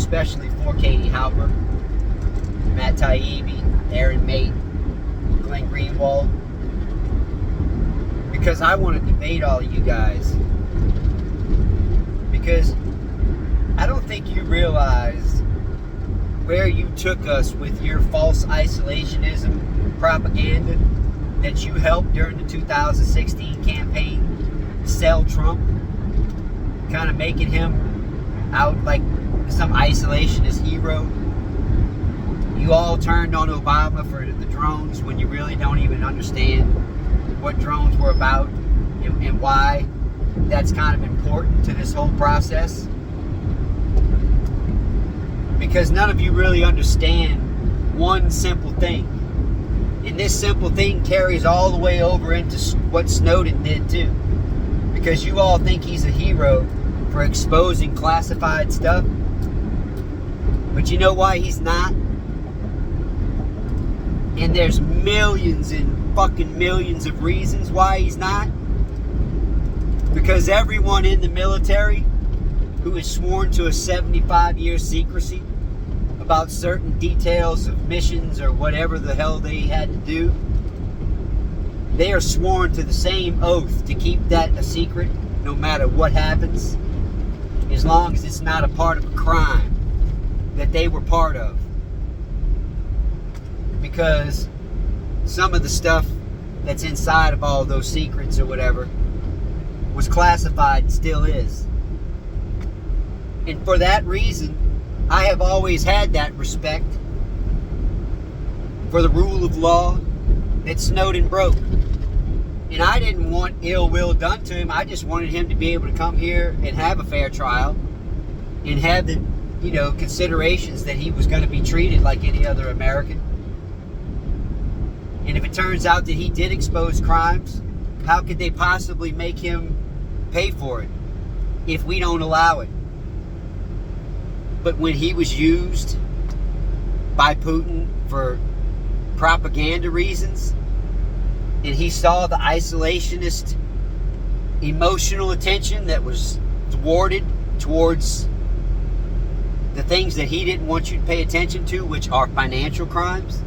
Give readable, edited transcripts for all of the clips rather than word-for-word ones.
especially for Katie Halper, Matt Taibbi, Aaron Mate, Glenn Greenwald, because I want to debate all of you guys. Because I don't think you realize where you took us with your false isolationism propaganda that you helped during the 2016 campaign sell Trump, kind of making him out like some isolationist hero. You all turned on Obama for the drones when you really don't even understand what drones were about and why that's kind of important to this whole process. Because none of you really understand one simple thing. And this simple thing carries all the way over into what Snowden did too. Because you all think he's a hero for exposing classified stuff. But you know why he's not? And there's millions and fucking millions of reasons why he's not. Because everyone in the military who is sworn to a 75-year secrecy about certain details of missions or whatever the hell they had to do, they are sworn to the same oath to keep that a secret no matter what happens, as long as it's not a part of a crime that they were part of. Because some of the stuff that's inside of all those secrets or whatever was classified and still is. And for that reason, I have always had that respect for the rule of law that Snowden broke. And I didn't want ill will done to him. I just wanted him to be able to come here and have a fair trial and have the, considerations that he was going to be treated like any other American. And if it turns out that he did expose crimes, how could they possibly make him pay for it if we don't allow it? But when he was used by Putin for propaganda reasons, and he saw the isolationist emotional attention that was thwarted towards the things that he didn't want you to pay attention to, which are financial crimes,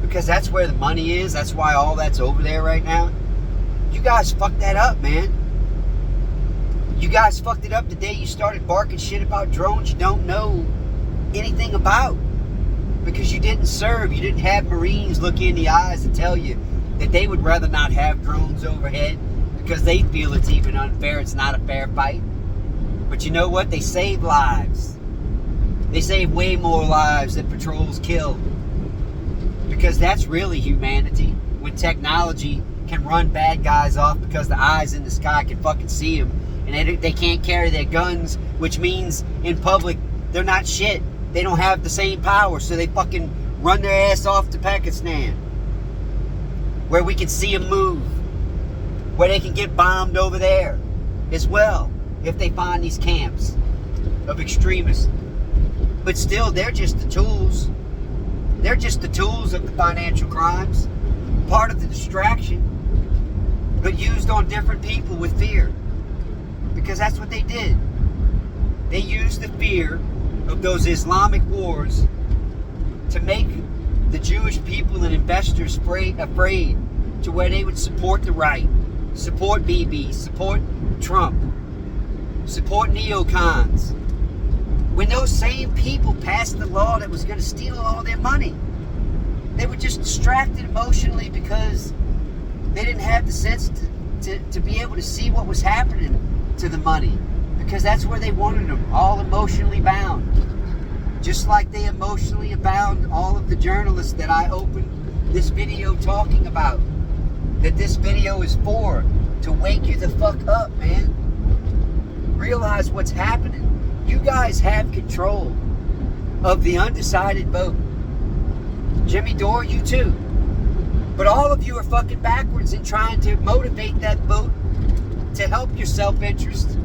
because that's where the money is. That's why all that's over there right now. You guys fucked that up, man. You guys fucked it up the day you started barking shit about drones you don't know anything about. Because you didn't serve. You didn't have Marines look you in the eyes and tell you that they would rather not have drones overhead because they feel it's even unfair. It's not a fair fight. But you know what? They save lives. They save way more lives than patrols kill. Because that's really humanity. When technology can run bad guys off because the eyes in the sky can fucking see them. And they can't carry their guns, which means in public they're not shit. They don't have the same power, so they fucking run their ass off to Pakistan, where we can see them move, where they can get bombed over there as well if they find these camps of extremists. But still, they're just the tools. They're just the tools of the financial crimes, part of the distraction, but used on different people with fear. Because that's what they did. They used the fear of those Islamic wars to make the Jewish people and investors afraid to where they would support the right, support Bibi, support Trump, support neocons. When those same people passed the law that was going to steal all their money, they were just distracted emotionally because they didn't have the sense to be able to see what was happening to the money, because that's where they wanted them, all emotionally bound. Just like they emotionally bound all of the journalists that I opened this video talking about, that this video is for, to wake you the fuck up, man. Realize what's happening. You guys have control of the undecided vote. Jimmy Dore, you too. But all of you are fucking backwards in trying to motivate that vote to help your self-interest.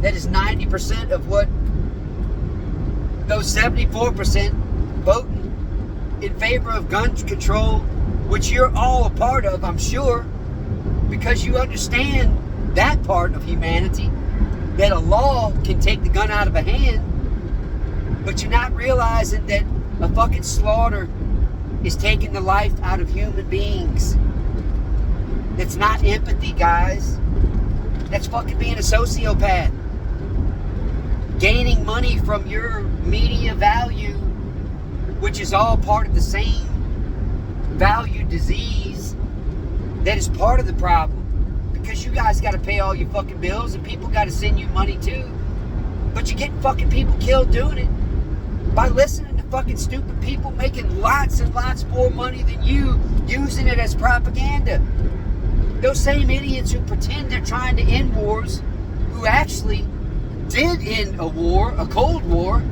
That is 90% of what those 74% voting in favor of gun control, which you're all a part of, I'm sure, because you understand that part of humanity, that a law can take the gun out of a hand But you're not realizing that a fucking slaughter is taking the life out of human beings. That's not empathy, guys. That's fucking being a sociopath. Gaining money from your media value, which is all part of the same value disease that is part of the problem. Because you guys got to pay all your fucking bills and people got to send you money too. But you're getting fucking people killed doing it by listening to fucking stupid people making lots and lots more money than you, using it as propaganda. Those same idiots who pretend they're trying to end wars, who actually did end a war, a Cold War,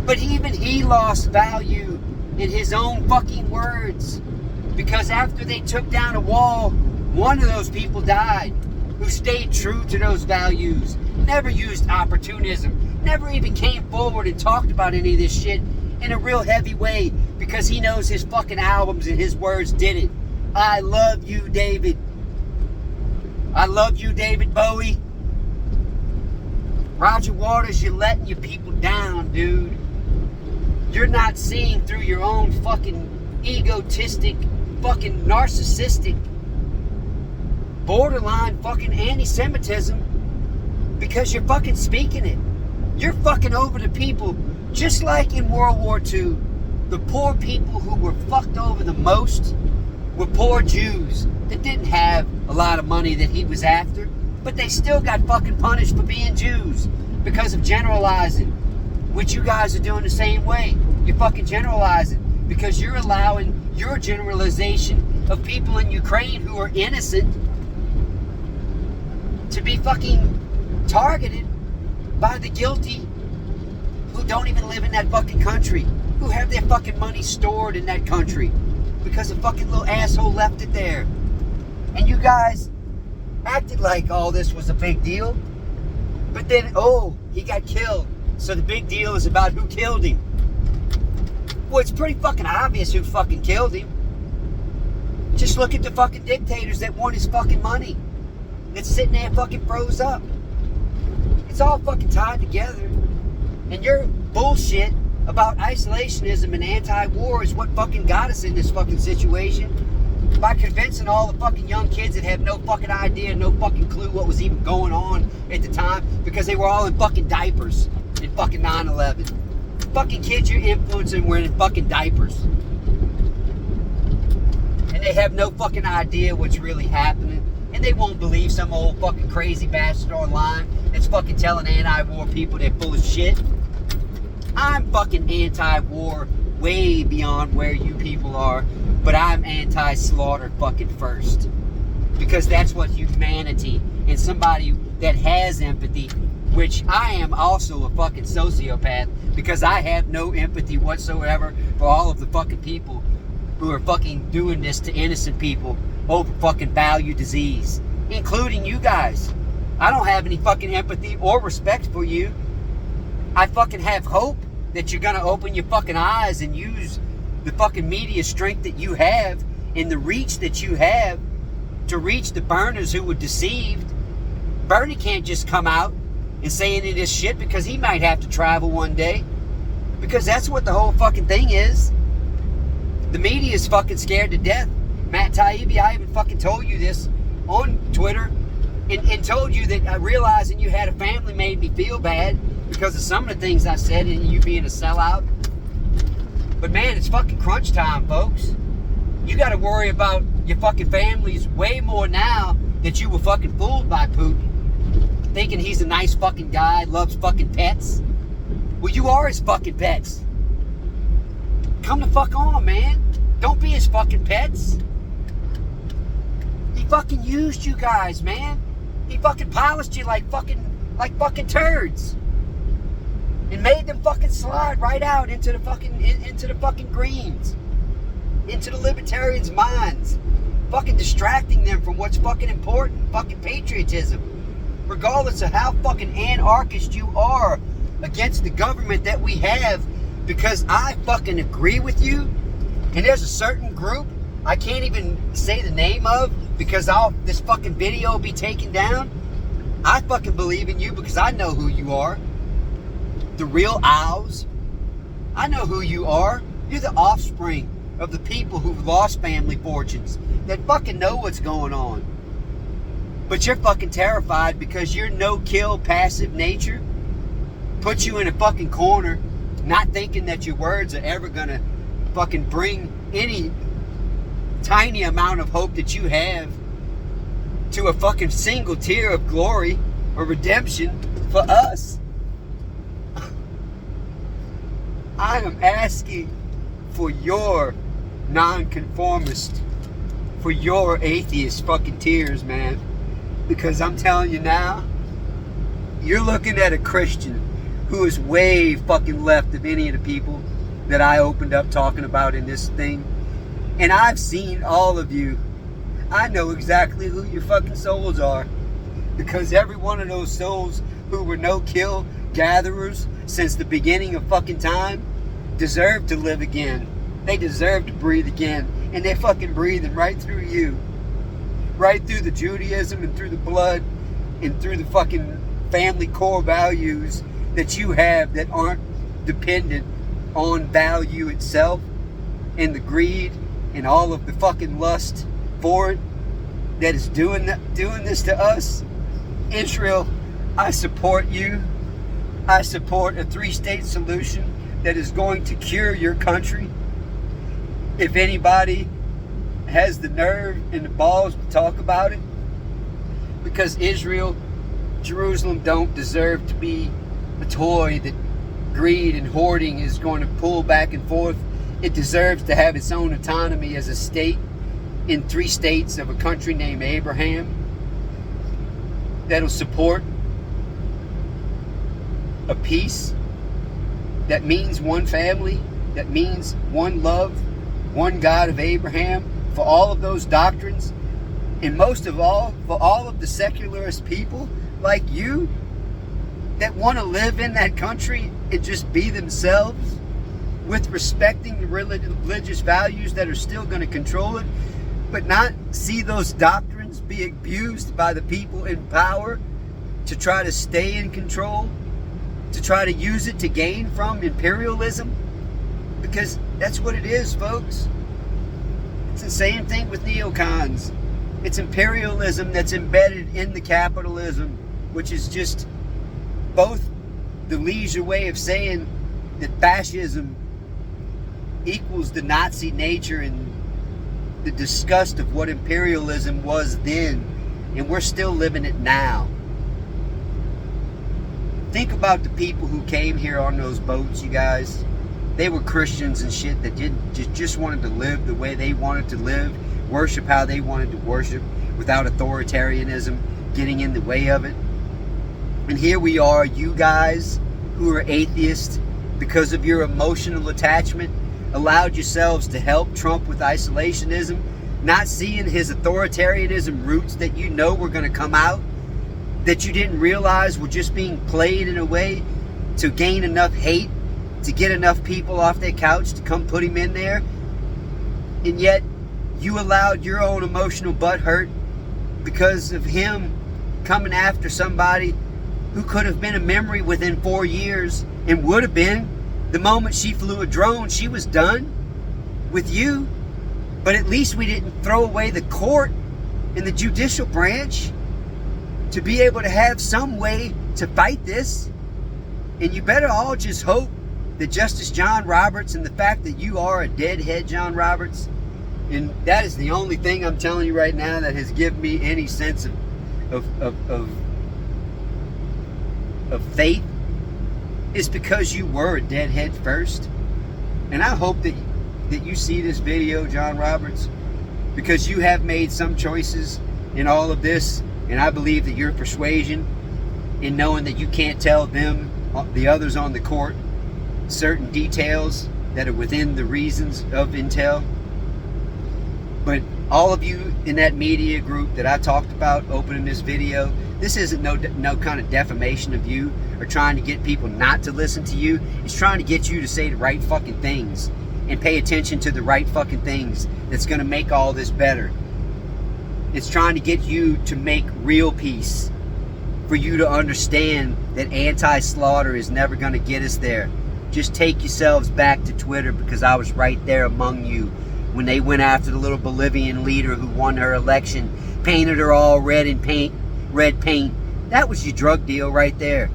but even he lost value in his own fucking words. Because after they took down a wall, one of those people died who stayed true to those values, never used opportunism, never even came forward and talked about any of this shit in a real heavy way because he knows his fucking albums and his words did it. I love you, David. I love you, David Bowie. Roger Waters, you're letting your people down, dude. You're not seeing through your own fucking egotistic, fucking narcissistic, borderline fucking anti-Semitism because you're fucking speaking it. You're fucking over the people, just like in World War II. The poor people who were fucked over the most were poor Jews that didn't have a lot of money that he was after, but they still got fucking punished for being Jews because of generalizing, which you guys are doing the same way. You're fucking generalizing because you're allowing your generalization of people in Ukraine who are innocent to be fucking targeted by the guilty who don't even live in that fucking country, who have their fucking money stored in that country because a fucking little asshole left it there. And you guys acted like all this was a big deal, but then, oh, he got killed, so the big deal is about who killed him. Well, it's pretty fucking obvious who fucking killed him. Just look at the fucking dictators that want his fucking money, that's sitting there fucking froze up. It's all fucking tied together. And your bullshit about isolationism and anti-war is what fucking got us in this fucking situation, by convincing all the fucking young kids that have no fucking idea, no fucking clue what was even going on at the time, because they were all in fucking diapers in fucking 9/11. Fucking kids you're influencing wearing fucking diapers. And they have no fucking idea what's really happening. And they won't believe some old fucking crazy bastard online that's fucking telling anti-war people they're full of shit. I'm fucking anti-war way beyond where you people are, but I'm anti-slaughter fucking first. Because that's what humanity and somebody that has empathy, which I am also a fucking sociopath, because I have no empathy whatsoever for all of the fucking people who are fucking doing this to innocent people over fucking value disease, including you guys. I don't have any fucking empathy or respect for you. I fucking have hope that you're gonna open your fucking eyes and use the fucking media strength that you have and the reach that you have to reach the burners who were deceived. Bernie can't just come out and say any of this shit because he might have to travel one day, because that's what the whole fucking thing is. The media is fucking scared to death. Matt Taibbi, I even fucking told you this on Twitter and told you that realizing you had a family made me feel bad because of some of the things I said and you being a sellout. But man, it's fucking crunch time, folks. You got to worry about your fucking families way more now that you were fucking fooled by Putin, thinking he's a nice fucking guy, loves fucking pets. Well, you are his fucking pets. Come the fuck on, man. Don't be his fucking pets. He fucking used you guys, man. He fucking polished you like fucking turds, and made them fucking slide right out into the fucking greens, into the libertarians' minds, fucking distracting them from what's fucking important, fucking patriotism, regardless of how fucking anarchist you are against the government that we have. Because I fucking agree with you, and there's a certain group I can't even say the name of because this fucking video will be taken down. I fucking believe in you because I know who you are. The real owls, I know who you are. You're the offspring of the people who've lost family fortunes, that fucking know what's going on. But you're fucking terrified because your no-kill passive nature puts you in a fucking corner, not thinking that your words are ever gonna fucking bring any tiny amount of hope that you have to a fucking single tear of glory or redemption for us. I am asking for your nonconformist, for your atheist fucking tears, man. Because I'm telling you now, you're looking at a Christian who is way fucking left of any of the people that I opened up talking about in this thing. And I've seen all of you. I know exactly who your fucking souls are. Because every one of those souls who were no-kill gatherers since the beginning of fucking time deserve to live again. They deserve to breathe again. And they're fucking breathing right through you. Right through the Judaism and through the blood and through the fucking family core values that you have that aren't dependent on value itself and the greed and all of the fucking lust for it that is doing this to us. Israel, I support you. I support a 3-state solution that is going to cure your country. If anybody has the nerve and the balls to talk about it, because Israel, Jerusalem don't deserve to be a toy that greed and hoarding is going to pull back and forth. It deserves to have its own autonomy as a state in 3 states of a country named Abraham that'll support a peace that means one family, that means one love, one God of Abraham, for all of those doctrines, and most of all, for all of the secularist people like you that want to live in that country and just be themselves with respecting the religious values that are still going to control it, but not see those doctrines be abused by the people in power to try to stay in control, to try to use it to gain from imperialism. Because that's what it is, folks. It's the same thing with neocons. It's imperialism that's embedded in the capitalism, which is just both the leisure way of saying that fascism equals the Nazi nature and the disgust of what imperialism was then, and we're still living it now. Think about the people who came here on those boats, you guys. They were Christians and shit that just wanted to live the way they wanted to live, worship how they wanted to worship, without authoritarianism getting in the way of it. And here we are, you guys who are atheists, because of your emotional attachment, allowed yourselves to help Trump with isolationism, not seeing his authoritarianism roots that you know were going to come out, that you didn't realize were just being played in a way to gain enough hate, to get enough people off their couch to come put him in there. And yet you allowed your own emotional butt hurt because of him coming after somebody who could have been a memory within 4 years, and would have been the moment she flew a drone. She was done with you. But at least we didn't throw away the court and the judicial branch to be able to have some way to fight this. And you better all just hope that Justice John Roberts, and the fact that you are a deadhead John Roberts, and that is the only thing I'm telling you right now that has given me any sense of faith, is because you were a deadhead first. And I hope that you see this video, John Roberts, because you have made some choices in all of this, and I believe that your persuasion in knowing that you can't tell them, the others on the court, certain details that are within the reasons of intel. But all of you in that media group that I talked about opening this video, this isn't no kind of defamation of you or trying to get people not to listen to you. It's trying to get you to say the right fucking things and pay attention to the right fucking things that's going to make all this better. It's trying to get you to make real peace, for you to understand that anti-slaughter is never going to get us there. Just take yourselves back to Twitter, because I was right there among you when they went after the little Bolivian leader who won her election, painted her all red paint. That was your drug deal right there.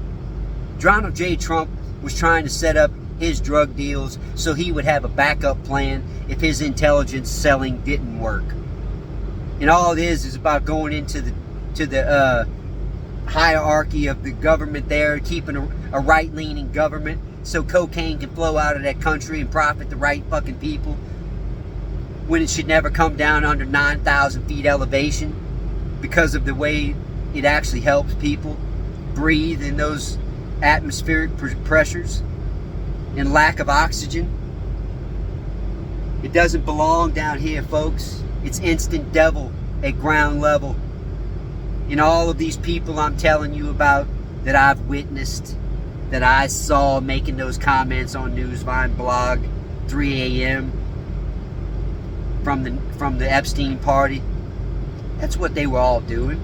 Donald J. Trump was trying to set up his drug deals so he would have a backup plan if his intelligence selling didn't work. And all it is about going into the hierarchy of the government there, keeping a right-leaning government so cocaine can flow out of that country and profit the right fucking people, when it should never come down under 9,000 feet elevation, because of the way it actually helps people breathe in those atmospheric pressures and lack of oxygen. It doesn't belong down here, folks. It's instant devil at ground level. And all of these people I'm telling you about that I've witnessed, that I saw making those comments on Newsvine blog, 3 a.m. from the Epstein party, that's what they were all doing.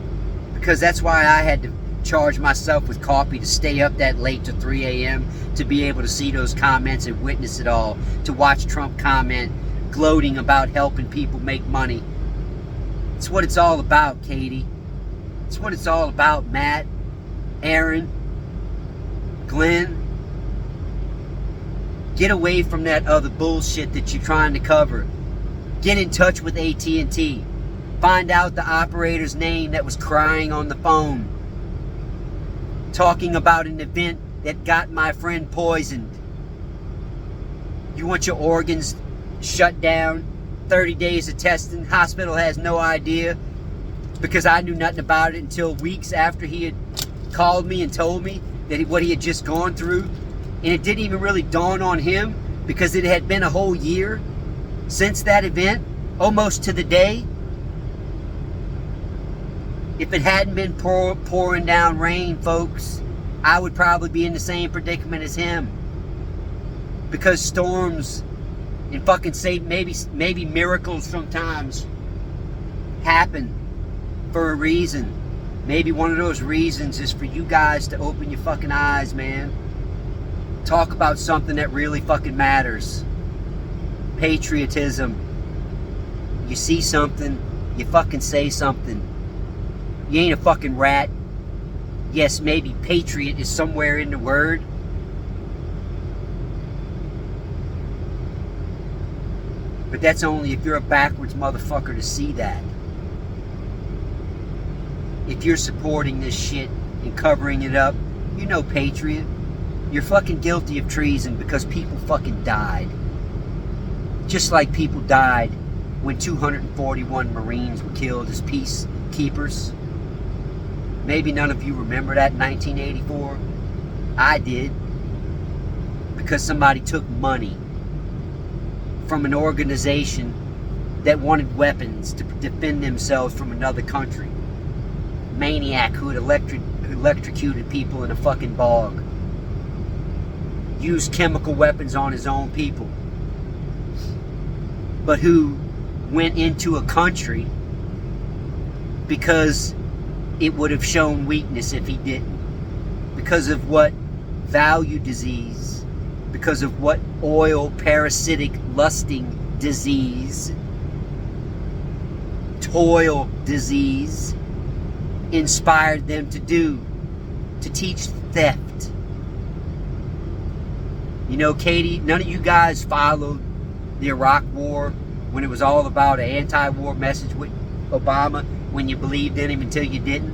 Because that's why I had to charge myself with coffee to stay up that late to 3 a.m. to be able to see those comments and witness it all. To watch Trump comment, gloating about helping people make money. It's what it's all about, Katie. It's what it's all about, Matt, Aaron, Glenn. Get away from that other bullshit that you're trying to cover. Get in touch with AT&T. Find out the operator's name that was crying on the phone, talking about an event that got my friend poisoned. You want your organs shut down? 30 days of testing. Hospital has no idea, because I knew nothing about it until weeks after he had called me and told me that what he had just gone through. And it didn't even really dawn on him, because it had been a whole year since that event, almost to the day. If it hadn't been pouring down rain, folks, I would probably be in the same predicament as him. Because storms and fucking say maybe miracles sometimes happen for a reason. Maybe one of those reasons is for you guys to open your fucking eyes, man. Talk about something that really fucking matters. Patriotism. You see something, you fucking say something. You ain't a fucking rat. Yes, maybe patriot is somewhere in the word. But that's only if you're a backwards motherfucker to see that. If you're supporting this shit and covering it up, you're no patriot. You're fucking guilty of treason, because people fucking died. Just like people died when 241 Marines were killed as peacekeepers. Maybe none of you remember that in 1984. I did. Because somebody took money from an organization that wanted weapons to defend themselves from another country. Maniac who had electrocuted people in a fucking bog. Used chemical weapons on his own people. But who went into a country because it would have shown weakness if he didn't. Because of what value disease, because of what oil parasitic lusting disease, toil disease inspired them to do, to teach theft. You know, Katie, none of you guys followed the Iraq War when it was all about an anti-war message with Obama, when you believed in him until you didn't.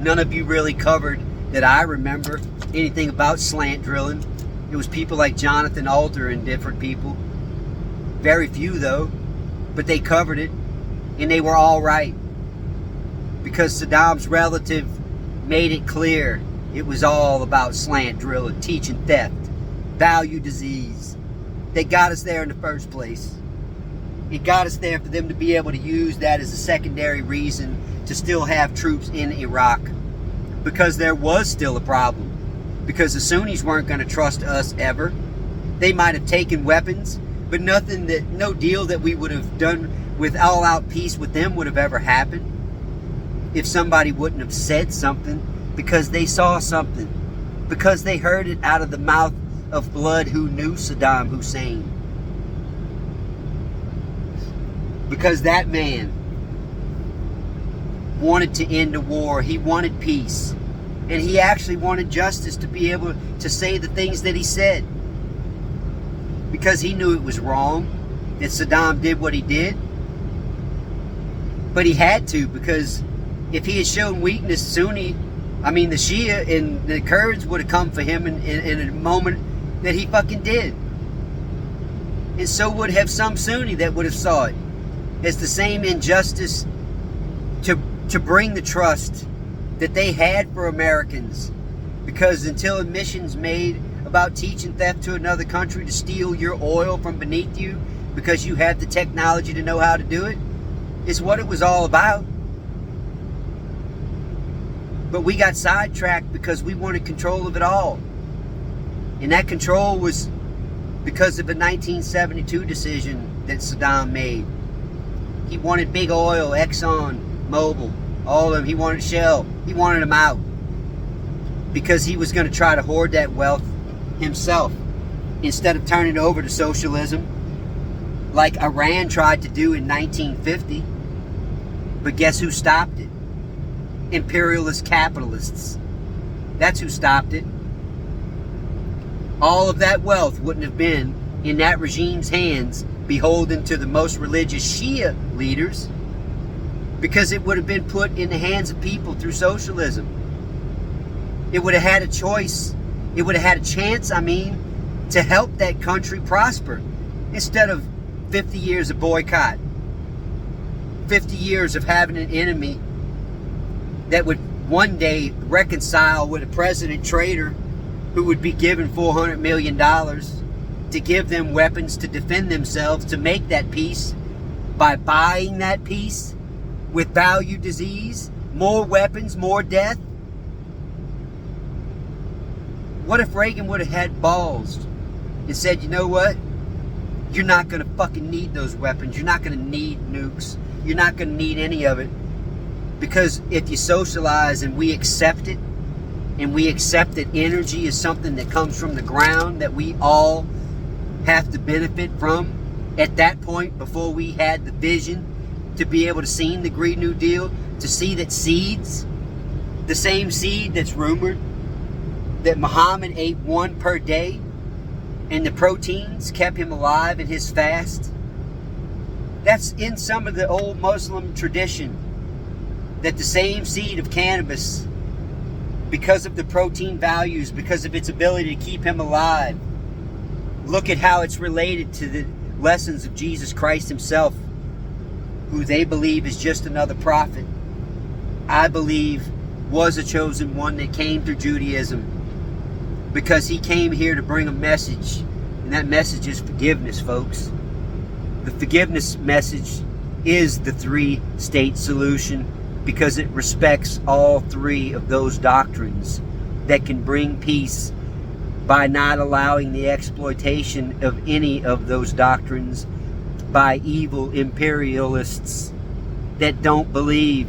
None of you really covered, that I remember, anything about slant drilling. It was people like Jonathan Alter and different people. Very few though, but they covered it, and they were all right. Because Saddam's relative made it clear it was all about slant drilling, teaching theft, value disease. They got us there in the first place. It got us there for them to be able to use that as a secondary reason to still have troops in Iraq. Because there was still a problem. Because the Sunnis weren't going to trust us ever. They might have taken weapons, but no deal that we would have done with all-out peace with them would have ever happened if somebody wouldn't have said something, because they saw something, because they heard it out of the mouth of blood who knew Saddam Hussein. Because that man wanted to end a war. He wanted peace. And he actually wanted justice to be able to say the things that he said. Because he knew it was wrong that Saddam did what he did. But he had to, because if he had shown weakness, the Shia and the Kurds would have come for him in a moment that he fucking did. And so would have some Sunni that would have saw it as the same injustice to bring the trust that they had for Americans. Because until admissions made about teaching theft to another country to steal your oil from beneath you because you have the technology to know how to do it, is what it was all about. But we got sidetracked because we wanted control of it all. And that control was because of a 1972 decision that Saddam made. He wanted big oil, Exxon, Mobil, all of them. He wanted Shell. He wanted them out. Because he was going to try to hoard that wealth himself instead of turning it over to socialism like Iran tried to do in 1950. But guess who stopped it? Imperialist capitalists. That's who stopped it. All of that wealth wouldn't have been in that regime's hands, beholden to the most religious Shia leaders, because it would have been put in the hands of people through socialism. It would have had a choice. It would have had a chance, to help that country prosper, instead of 50 years of boycott, 50 years of having an enemy that would one day reconcile with a president traitor who would be given $400 million to give them weapons to defend themselves, to make that peace by buying that peace with value disease, more weapons, more death. What if Reagan would have had balls and said, you know what? You're not going to fucking need those weapons. You're not going to need nukes. You're not going to need any of it. Because if you socialize and we accept it, and we accept that energy is something that comes from the ground that we all have to benefit from, at that point, before we had the vision to be able to see the Green New Deal, to see that seeds, the same seed that's rumored that Muhammad ate one per day, and the proteins kept him alive in his fast. That's in some of the old Muslim tradition, that the same seed of cannabis, because of the protein values, because of its ability to keep him alive, look at how it's related to the lessons of Jesus Christ himself, who they believe is just another prophet. I believe was a chosen one that came through Judaism, because he came here to bring a message, and that message is forgiveness, folks. The forgiveness message is the three-state solution, because it respects all three of those doctrines that can bring peace by not allowing the exploitation of any of those doctrines by evil imperialists that don't believe.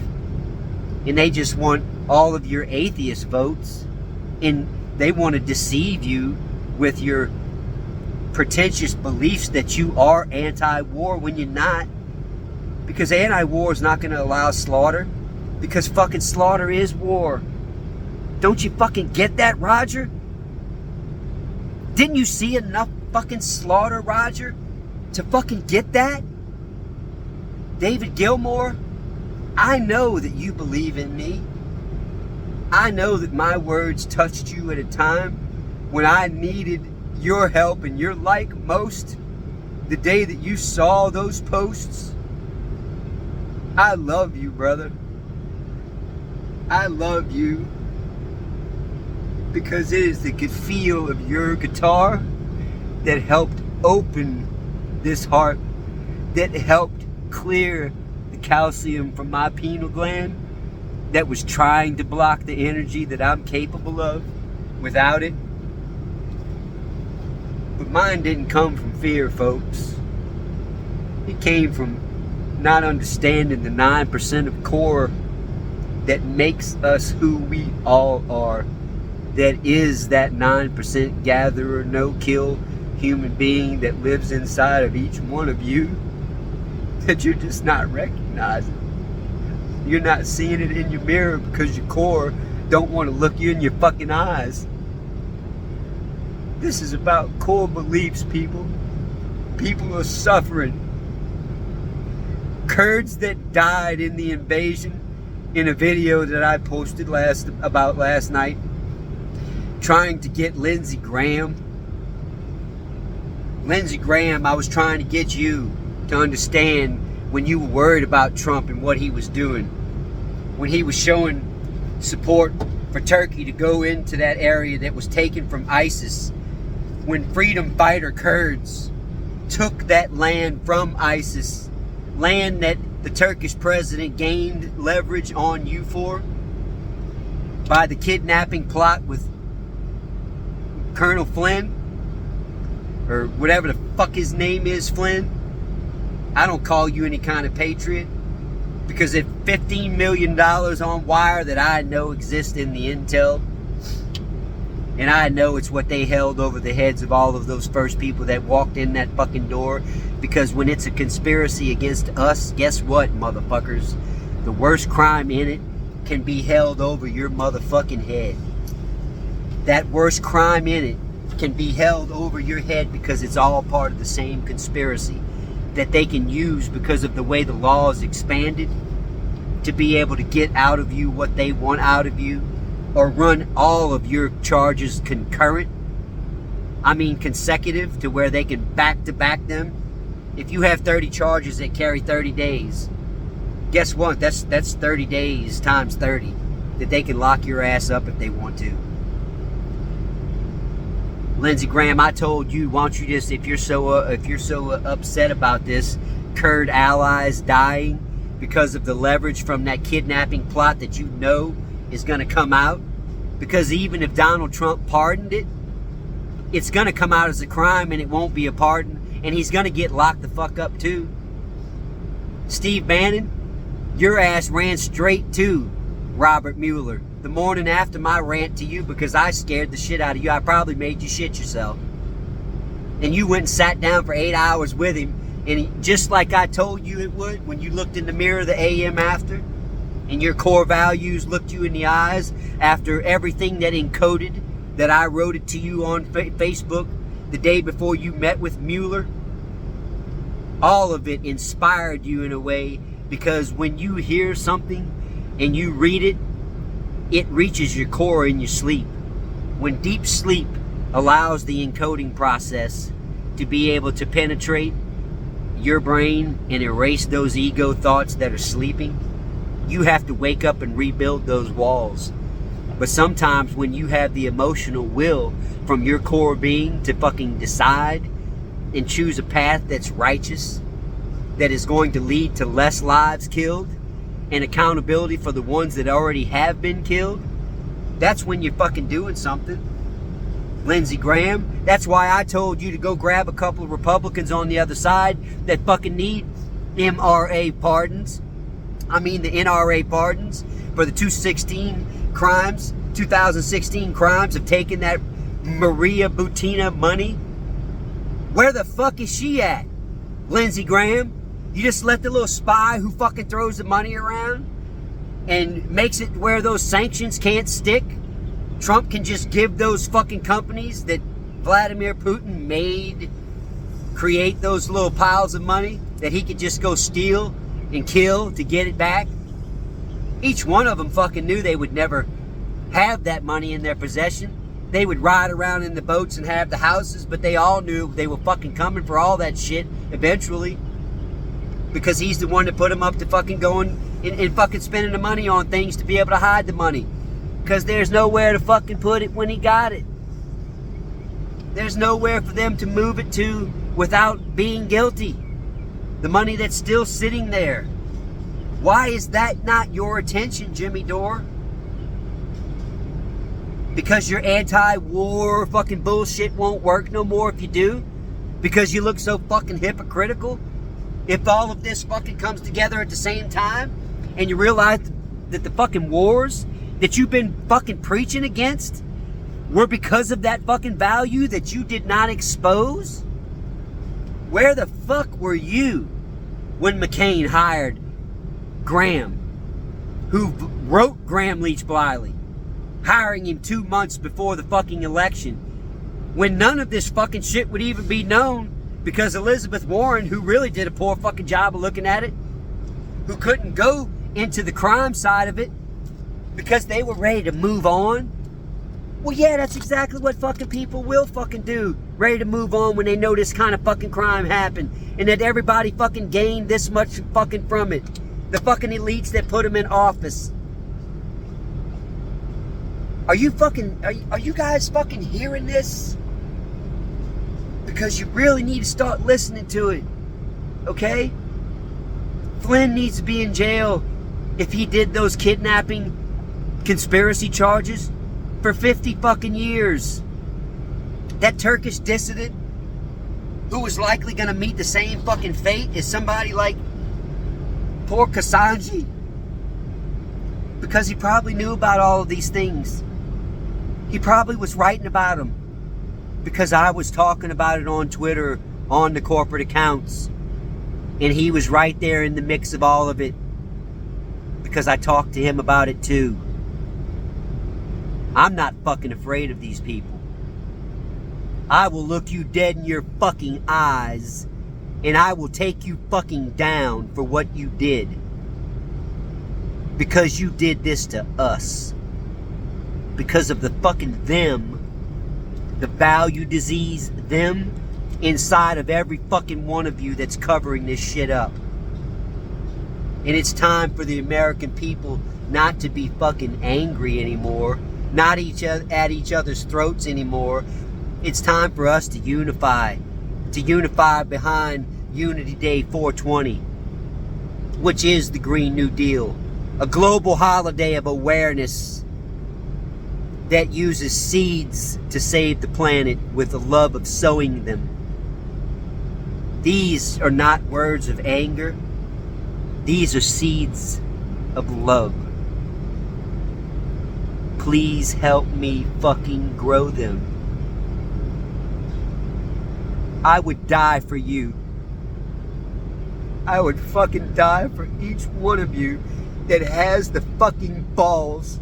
And they just want all of your atheist votes, and they want to deceive you with your pretentious beliefs that you are anti-war when you're not. Because anti-war is not going to allow slaughter. Because fucking slaughter is war. Don't you fucking get that, Roger? Didn't you see enough fucking slaughter, Roger, to fucking get that? David Gilmour, I know that you believe in me. I know that my words touched you at a time when I needed your help and your like most. The day that you saw those posts. I love you, brother. I love you because it is the good feel of your guitar that helped open this heart, that helped clear the calcium from my pineal gland that was trying to block the energy that I'm capable of without it. But mine didn't come from fear, folks. It came from not understanding the 9% of core that makes us who we all are. that is that 9% gatherer, no-kill human being that lives inside of each one of you that you're just not recognizing. You're not seeing it in your mirror because your core don't want to look you in your fucking eyes. This is about core beliefs, people. People are suffering. Kurds that died in the invasion, in a video that I posted last night, trying to get Lindsey Graham. Lindsey Graham, I was trying to get you to understand when you were worried about Trump and what he was doing. When he was showing support for Turkey to go into that area that was taken from ISIS. When freedom fighter Kurds took that land from ISIS, land that the Turkish president gained leverage on you for by the kidnapping plot with Colonel Flynn, or whatever the fuck his name is, Flynn. I don't call you any kind of patriot, because if $15 million on wire that I know exists in the intel, and I know it's what they held over the heads of all of those first people that walked in that fucking door. Because when it's a conspiracy against us, guess what, motherfuckers? The worst crime in it can be held over your motherfucking head. That worst crime in it can be held over your head because it's all part of the same conspiracy that they can use because of the way the law is expanded to be able to get out of you what they want out of you, or run all of your charges concurrent. I mean consecutive, to where they can back-to-back them. If you have 30 charges that carry 30 days, guess what? That's 30 days times 30 that they can lock your ass up if they want to. Lindsey Graham, I told you, why don't you just, if you're so upset about this, Kurd allies dying because of the leverage from that kidnapping plot that you know is going to come out, because even if Donald Trump pardoned it, it's going to come out as a crime and it won't be a pardon, and he's going to get locked the fuck up too. Steve Bannon, your ass ran straight to Robert Mueller the morning after my rant to you because I scared the shit out of you. I probably made you shit yourself. And you went and sat down for 8 hours with him, and he, just like I told you it would when you looked in the mirror the AM after, and your core values looked you in the eyes after everything that encoded that I wrote it to you on Facebook the day before you met with Mueller. All of it inspired you in a way, because when you hear something and you read it, it reaches your core in your sleep. When deep sleep allows the encoding process to be able to penetrate your brain and erase those ego thoughts that are sleeping, you have to wake up and rebuild those walls. But sometimes when you have the emotional will from your core being to fucking decide and choose a path that's righteous, that is going to lead to less lives killed and accountability for the ones that already have been killed, that's when you're fucking doing something. Lindsey Graham, that's why I told you to go grab a couple of Republicans on the other side that fucking need MRA pardons. I mean the NRA pardons for the 2016 crimes of taking that Maria Butina money. Where the fuck is she at, Lindsey Graham? You just let the little spy who fucking throws the money around and makes it where those sanctions can't stick. Trump can just give those fucking companies that Vladimir Putin made create those little piles of money that he could just go steal and kill to get it back. Each one of them fucking knew they would never have that money in their possession. They would ride around in the boats and have the houses, but they all knew they were fucking coming for all that shit eventually, because he's the one that put them up to fucking going and fucking spending the money on things to be able to hide the money, because there's nowhere to fucking put it when he got it. There's nowhere for them to move it to without being guilty. The money that's still sitting there. Why is that not your attention, Jimmy Dore? Because your anti-war fucking bullshit won't work no more if you do? Because you look so fucking hypocritical? If all of this fucking comes together at the same time and you realize that the fucking wars that you've been fucking preaching against were because of that fucking value that you did not expose? Where the fuck were you when McCain hired Graham, who wrote Graham Leach Bliley, hiring him 2 months before the fucking election, when none of this fucking shit would even be known because Elizabeth Warren, who really did a poor fucking job of looking at it, who couldn't go into the crime side of it because they were ready to move on? Well, yeah, that's exactly what fucking people will fucking do. Ready to move on when they know this kind of fucking crime happened and that everybody fucking gained this much fucking from it. The fucking elites that put them in office. Are you guys fucking hearing this? Because you really need to start listening to it. Okay? Flynn needs to be in jail if he did those kidnapping conspiracy charges for 50 fucking years. That Turkish dissident who was likely gonna meet the same fucking fate as somebody like poor Khashoggi, because he probably knew about all of these things. He probably was writing about them because I was talking about it on Twitter, on the corporate accounts, and he was right there in the mix of all of it because I talked to him about it too. I'm not fucking afraid of these people. I will look you dead in your fucking eyes and I will take you fucking down for what you did. Because you did this to us. Because of the fucking them, the value disease, them, inside of every fucking one of you that's covering this shit up. And it's time for the American people not to be fucking angry anymore, not at each other's throats anymore. It's time for us to unify behind Unity Day 420, which is the Green New Deal, a global holiday of awareness that uses seeds to save the planet with the love of sowing them. These are not words of anger. These are seeds of love. Please help me fucking grow them. I would die for you. I would fucking die for each one of you that has the fucking balls